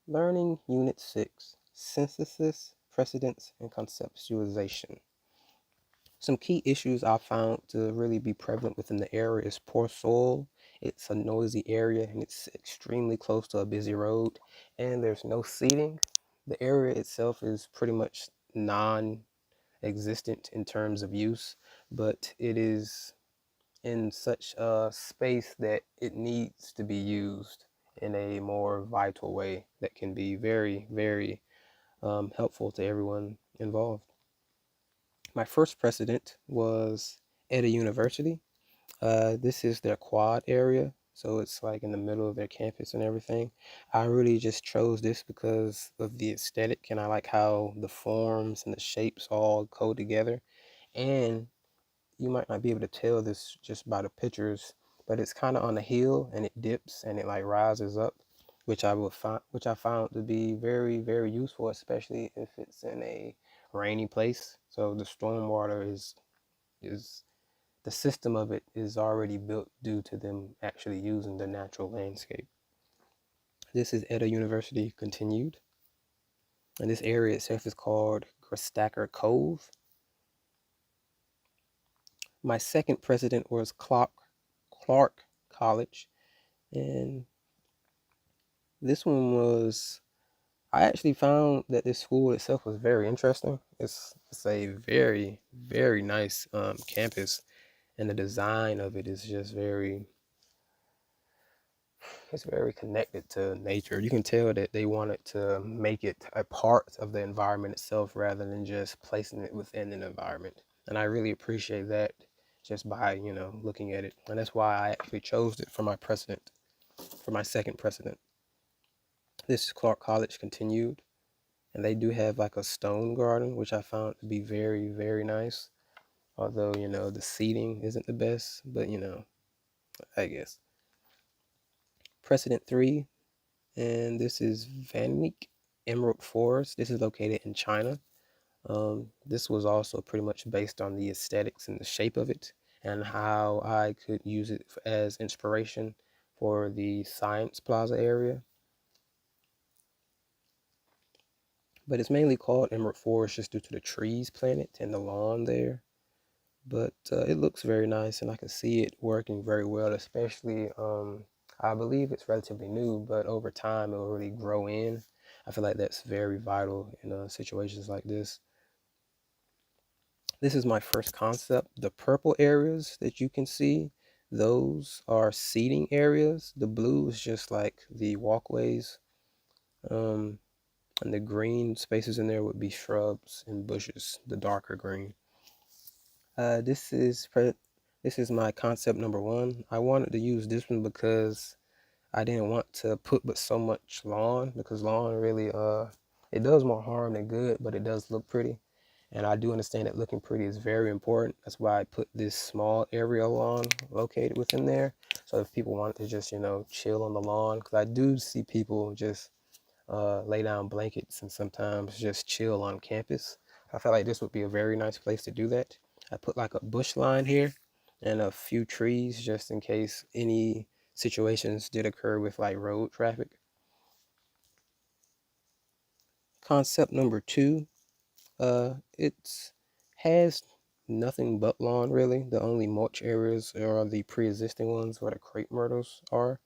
Learning Unit 6, Synthesis, Precedence, and Conceptualization. Some key issues I found to really be prevalent within the area is poor soil. It's a noisy area and it's extremely close to a busy road, and there's no seating. The area itself is pretty much non-existent in terms of use, but it is in such a space that it needs to be used in a more vital way that can be very, very helpful to everyone involved. My first precedent was at a university. This is their quad area, so it's like in the middle of their campus and everything. I really just chose this because of the aesthetic, and I like how the forms and the shapes all go together. And you might not be able to tell this just by the pictures, but it's kind of on a hill and it dips and it like rises up, which I found to be very, very useful, especially if it's in a rainy place. So the stormwater is the system of it is already built due to them actually using the natural landscape. This is Edda University continued, and this area itself is called Grestacker Cove. My second president was Clark College, and this one was, I actually found that this school itself was very interesting. It's a very, very nice campus, and the design of it is just it's very connected to nature. You can tell that they wanted to make it a part of the environment itself rather than just placing it within an environment. And I really appreciate that just by, looking at it. And that's why I actually chose it for my second precedent. This is Clark College continued. And they do have like a stone garden, which I found to be very, very nice. Although, the seating isn't the best, but, I guess. Precedent 3, and this is Van Meek Emerald Forest. This is located in China. This was also pretty much based on the aesthetics and the shape of it and how I could use it as inspiration for the Science Plaza area. But it's mainly called Emerald Forest just due to the trees planted and the lawn there. But it looks very nice, and I can see it working very well, especially I believe it's relatively new, but over time it will really grow in. I feel like that's very vital in situations like this. This is my first concept. The purple areas that you can see, those are seating areas. The blue is just like the walkways, um, and the green spaces in there would be shrubs and bushes, the darker green. Uh, this is this is my concept number one. I wanted to use this one because I didn't want to put but so much lawn, because lawn really it does more harm than good, but it does look pretty. And I do understand that looking pretty is very important. That's why I put this small area lawn located within there. So if people want to just, chill on the lawn, because I do see people just lay down blankets and sometimes just chill on campus. I felt like this would be a very nice place to do that. I put like a bush line here and a few trees just in case any situations did occur with like road traffic. Concept number two, it has nothing but lawn really. The only mulch areas are the pre-existing ones where the crepe myrtles are.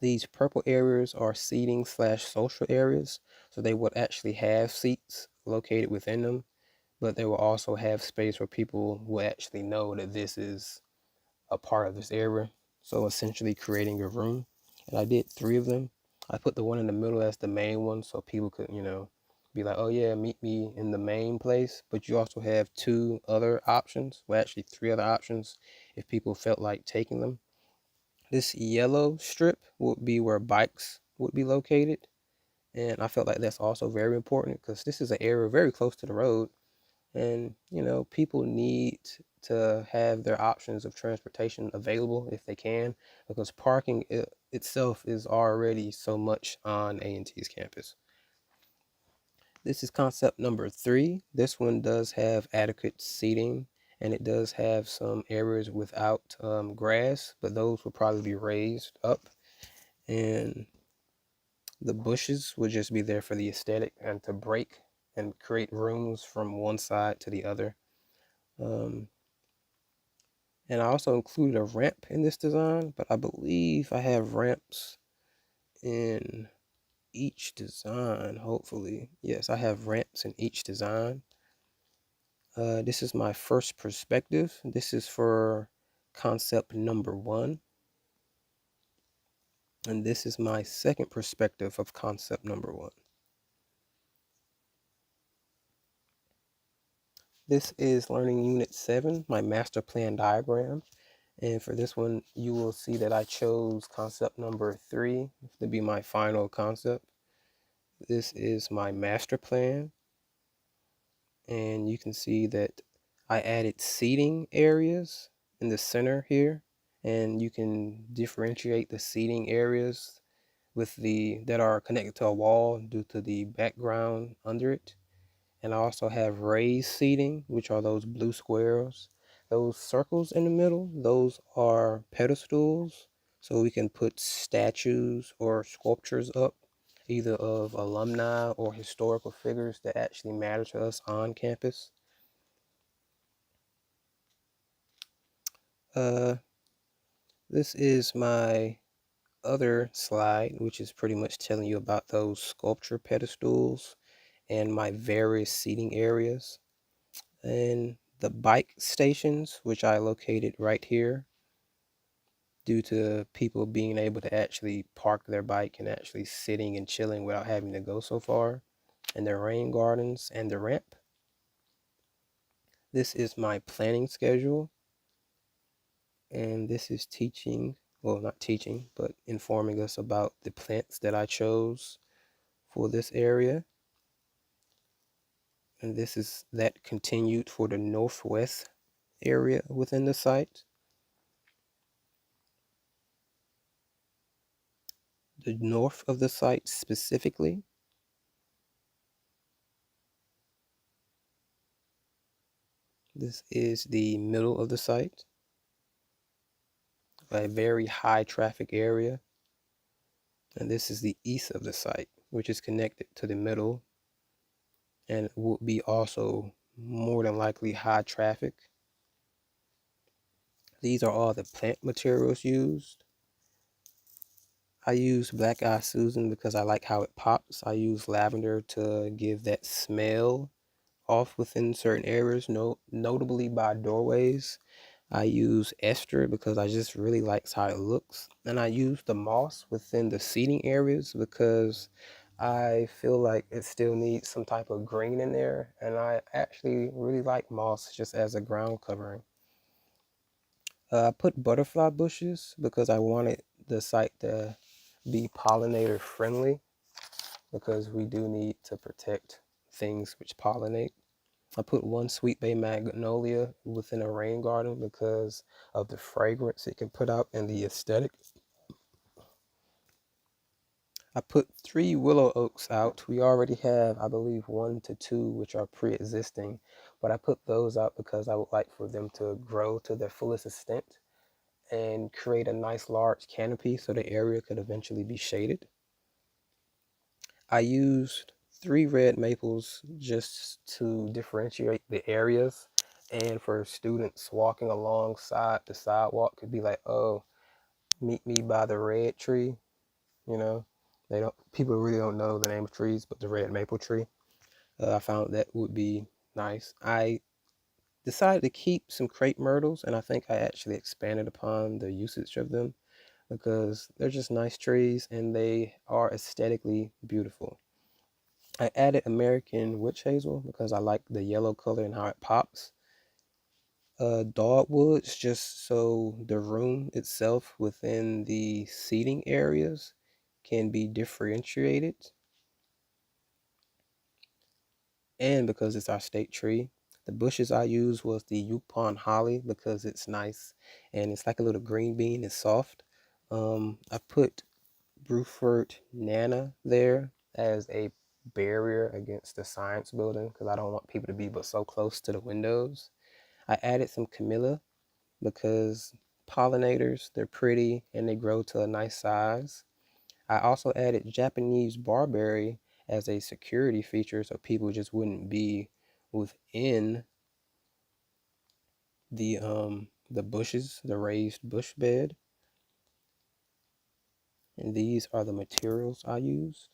These purple areas are seating slash social areas, so they would actually have seats located within them, but they will also have space where people will actually know that this is a part of this area. So essentially creating a room. And I did three of them. I put the one in the middle as the main one so people could, be like, oh yeah, meet me in the main place. But you also have two other options, well, actually three other options if people felt like taking them. This yellow strip would be where bikes would be located. And I felt like that's also very important because this is an area very close to the road. And, people need to have their options of transportation available if they can, because parking itself is already so much on A&T's campus. This is concept number three. This one does have adequate seating, and it does have some areas without grass, but those will probably be raised up. And The bushes would just be there for the aesthetic and to break and create rooms from one side to the other. Um, and I also included a ramp in this design, but I believe I have ramps in each design, hopefully. Yes, I have ramps in each design. This is my first perspective. This is for concept number 1. And this is my second perspective of concept number 1. This is learning unit 7, my master plan diagram. And for this one, you will see that I chose concept number 3 to be my final concept. This is my master plan. And you can see that I added seating areas in the center here. And you can differentiate the seating areas that are connected to a wall due to the background under it. And I also have raised seating, which are those blue squares. Those circles in the middle, those are pedestals. So we can put statues or sculptures up, either of alumni or historical figures that actually matter to us on campus. This is my other slide, which is pretty much telling you about those sculpture pedestals and my various seating areas. And the bike stations, which I located right here due to people being able to actually park their bike and actually sitting and chilling without having to go so far, and the rain gardens and the ramp. This is my planning schedule, and this is teaching, well, not teaching, but informing us about the plants that I chose for this area. And this is that continued for the northwest area within the site. The north of the site specifically. This is the middle of the site, a very high traffic area. And this is the east of the site, which is connected to the middle and will be also more than likely high traffic. These are all the plant materials used. I use Black Eye Susan because I like how it pops. I use lavender to give that smell off within certain areas, notably by doorways. I use ester because I just really likes how it looks. And I use the moss within the seating areas because I feel like it still needs some type of green in there. And I actually really like moss just as a ground covering. I put butterfly bushes because I wanted the site to be pollinator friendly because we do need to protect things which pollinate. I put one sweet bay magnolia within a rain garden because of the fragrance it can put out and the aesthetic. I put 3 willow oaks out. We already have, I believe, 1 to 2 which are pre-existing, but I put those out because I would like for them to grow to their fullest extent and create a nice large canopy so the area could eventually be shaded. I used 3 red maples just to differentiate the areas, and for students walking alongside the sidewalk could be like, oh, meet me by the red tree. You know, people really don't know the name of trees, but the red maple tree. I found that would be nice. I decided to keep some crepe myrtles, and I think I actually expanded upon the usage of them because they're just nice trees and they are aesthetically beautiful. I added American witch hazel because I like the yellow color and how it pops. Dogwoods just so the room itself within the seating areas can be differentiated. And because it's our state tree, the bushes I used was the Yukon holly because it's nice and it's like a little green bean. It's soft. I put Bruford Nana there as a barrier against the science building because I don't want people to be but so close to the windows. I added some Camilla because pollinators, they're pretty and they grow to a nice size. I also added Japanese barberry as a security feature so people just wouldn't be within the bushes, the raised bush bed. And these are the materials I used.